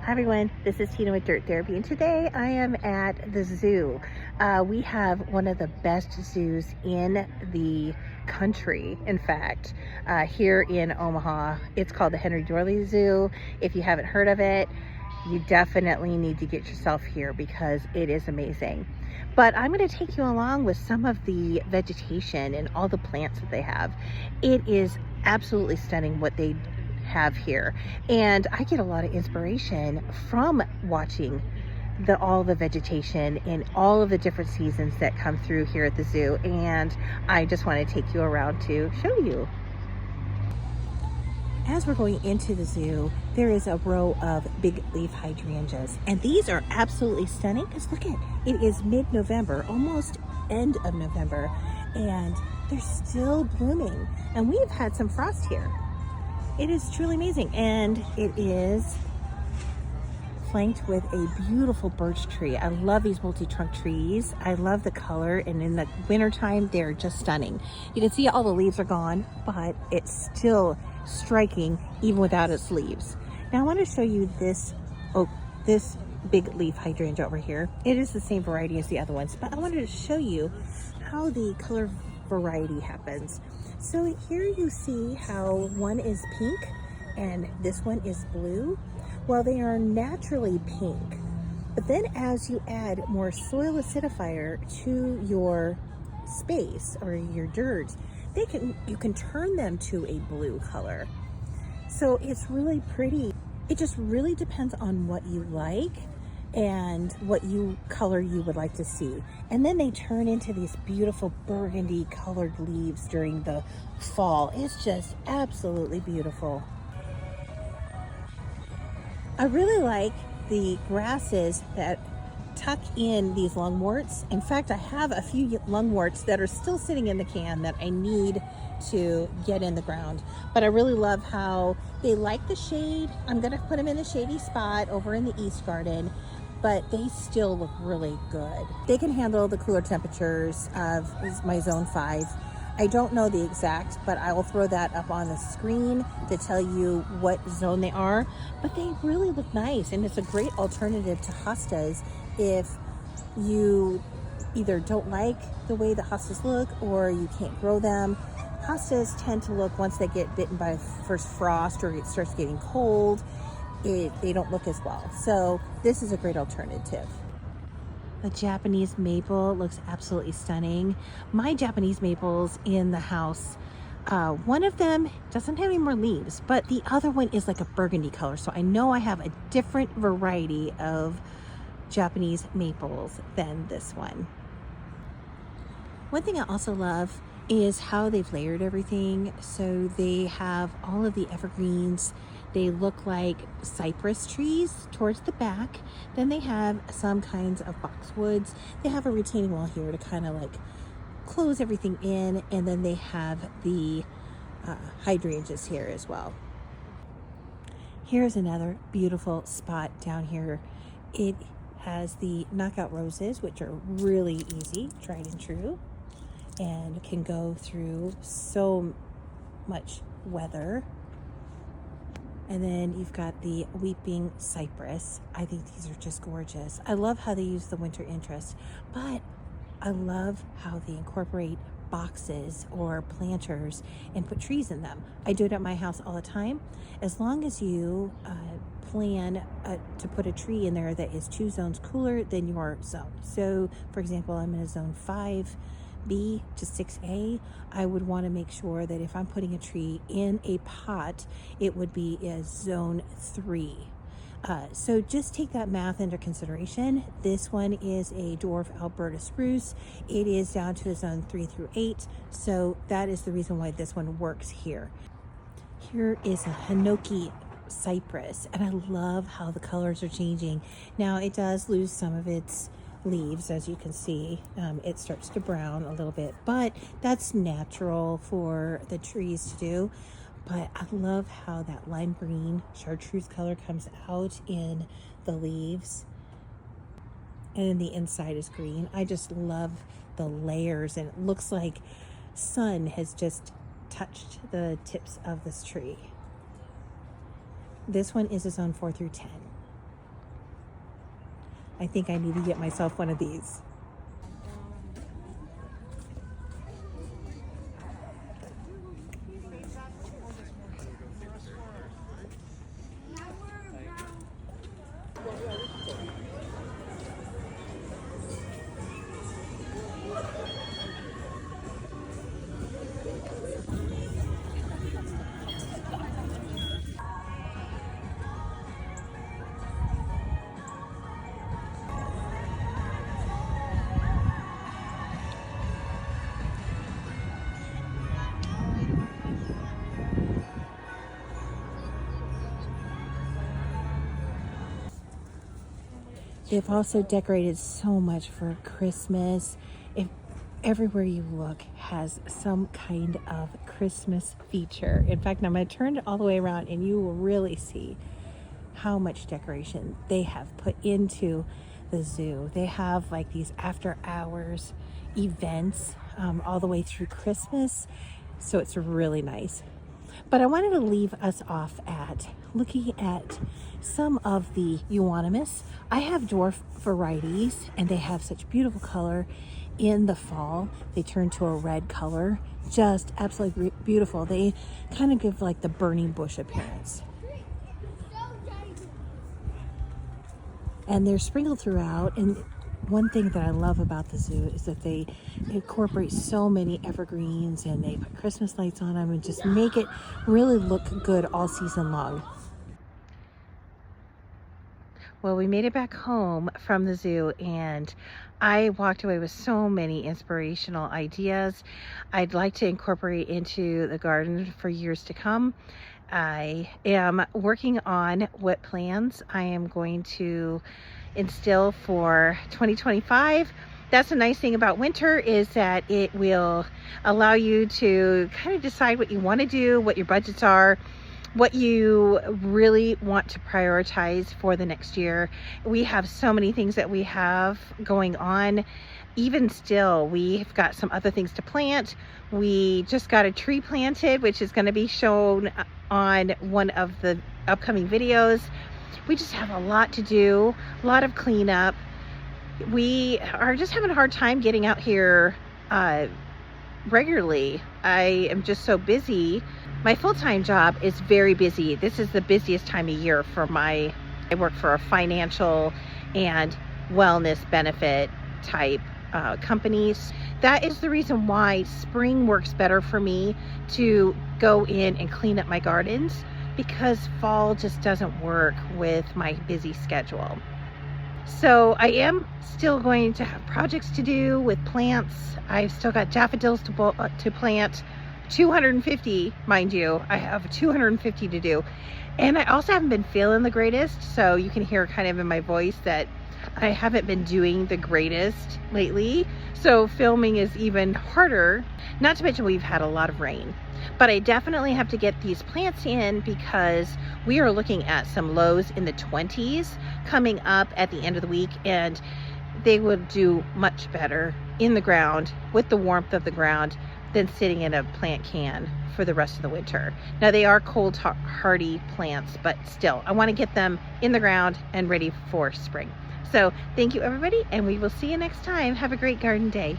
Hi everyone, this is Tina with Dirt Therapy, and today I am at the zoo. We have one of the best zoos in the country, in fact, here in Omaha. It's called the Henry Doorly Zoo. If you haven't heard of it, you definitely need to get yourself here because it is amazing. But I'm going to take you along with some of the vegetation and all the plants that they have. It is absolutely stunning what they have here, and I get a lot of inspiration from watching all the vegetation and all of the different seasons that come through here at the zoo, and I just want to take you around to show you. As we're going into the zoo, there is a row of big leaf hydrangeas, and these are absolutely stunning because look at it is mid-November, almost end of November, and they're still blooming, and we've had some frost here. It is truly amazing, and it is flanked with a beautiful birch tree. I love these multi-trunk trees. I love the color, and in the wintertime, they're just stunning. You can see all the leaves are gone, but it's still striking even without its leaves. Now I want to show you this this big leaf hydrangea over here. It is the same variety as the other ones, but I wanted to show you how the color variety happens. So here you see how one is pink and this one is blue. Well, they are naturally pink, but then as you add more soil acidifier to your space or your dirt, you can turn them to a blue color. So it's really pretty. It just really depends on what you like and what color you would like to see. And then they turn into these beautiful burgundy colored leaves during the fall. It's just absolutely beautiful. I really like the grasses that tuck in these lungworts. In fact, I have a few lungworts that are still sitting in the can that I need to get in the ground. But I really love how they like the shade. I'm gonna put them in a shady spot over in the East Garden, but they still look really good. They can handle the cooler temperatures of my zone 5. I don't know the exact, but I will throw that up on the screen to tell you what zone they are. But they really look nice, and it's a great alternative to hostas if you either don't like the way the hostas look or you can't grow them. Hostas tend to look, once they get bitten by first frost or it starts getting cold, they don't look as well. So this is a great alternative. The Japanese maple looks absolutely stunning. My Japanese maples in the house, one of them doesn't have any more leaves, but the other one is like a burgundy color. So I know I have a different variety of Japanese maples than this one. One thing I also love is how they've layered everything. So they have all of the evergreens. They look like cypress trees towards the back. Then they have some kinds of boxwoods. They have a retaining wall here to kind of like close everything in. And then they have the hydrangeas here as well. Here's another beautiful spot down here. It has the knockout roses, which are really easy, tried and true, and can go through so much weather. And then you've got the weeping cypress. I think these are just gorgeous. I love how they use the winter interest, but I love how they incorporate boxes or planters and put trees in them. I do it at my house all the time. As long as you plan to put a tree in there that is 2 zones cooler than your zone. So for example, I'm in a zone 5B to 6A, I would want to make sure that if I'm putting a tree in a pot, it would be a zone 3. So just take that math into consideration. This one is a dwarf Alberta spruce. It is down to a zone 3 through 8. So that is the reason why this one works here. Here is a Hinoki cypress, and I love how the colors are changing. Now it does lose some of its leaves, as you can see. It starts to brown a little bit, but that's natural for the trees to do. But I love how that lime green chartreuse color comes out in the leaves, and then the inside is green. I just love the layers, and it looks like sun has just touched the tips of this tree. This one is a zone 4 through 10. I think I need to get myself one of these. They've also decorated so much for Christmas. If everywhere you look has some kind of Christmas feature. In fact, I'm going to turn it all the way around and you will really see how much decoration they have put into the zoo. They have like these after hours events all the way through Christmas. So it's really nice. But I wanted to leave us off at looking at some of the euonymus. I have dwarf varieties and they have such beautiful color in the fall. They turn to a red color, just absolutely beautiful. They kind of give like the burning bush appearance. And they're sprinkled throughout. And one thing that I love about the zoo is that they incorporate so many evergreens and they put Christmas lights on them and just make it really look good all season long. Well, we made it back home from the zoo and I walked away with so many inspirational ideas I'd like to incorporate into the garden for years to come. I am working on what plans I am going to instill for 2025. That's the nice thing about winter, is that it will allow you to kind of decide what you want to do, what your budgets are, what you really want to prioritize for the next year. We have so many things that we have going on. Even still, we've got some other things to plant. We just got a tree planted, which is going to be shown on one of the upcoming videos. We just have a lot to do, a lot of cleanup. We are just having a hard time getting out here regularly. I am just so busy. My full-time job is very busy. This is the busiest time of year for I work for a financial and wellness benefit type companies. That is the reason why spring works better for me to go in and clean up my gardens, because fall just doesn't work with my busy schedule. So I am still going to have projects to do with plants. I've still got daffodils to plant, 250, mind you. I have 250 to do. And I also haven't been feeling the greatest, so you can hear kind of in my voice that I haven't been doing the greatest lately. So filming is even harder, not to mention we've had a lot of rain. But I definitely have to get these plants in because we are looking at some lows in the 20s coming up at the end of the week, and they would do much better in the ground with the warmth of the ground than sitting in a plant can for the rest of the winter. Now they are cold hardy plants, but still I want to get them in the ground and ready for spring. So thank you everybody, and we will see you next time. Have a great garden day.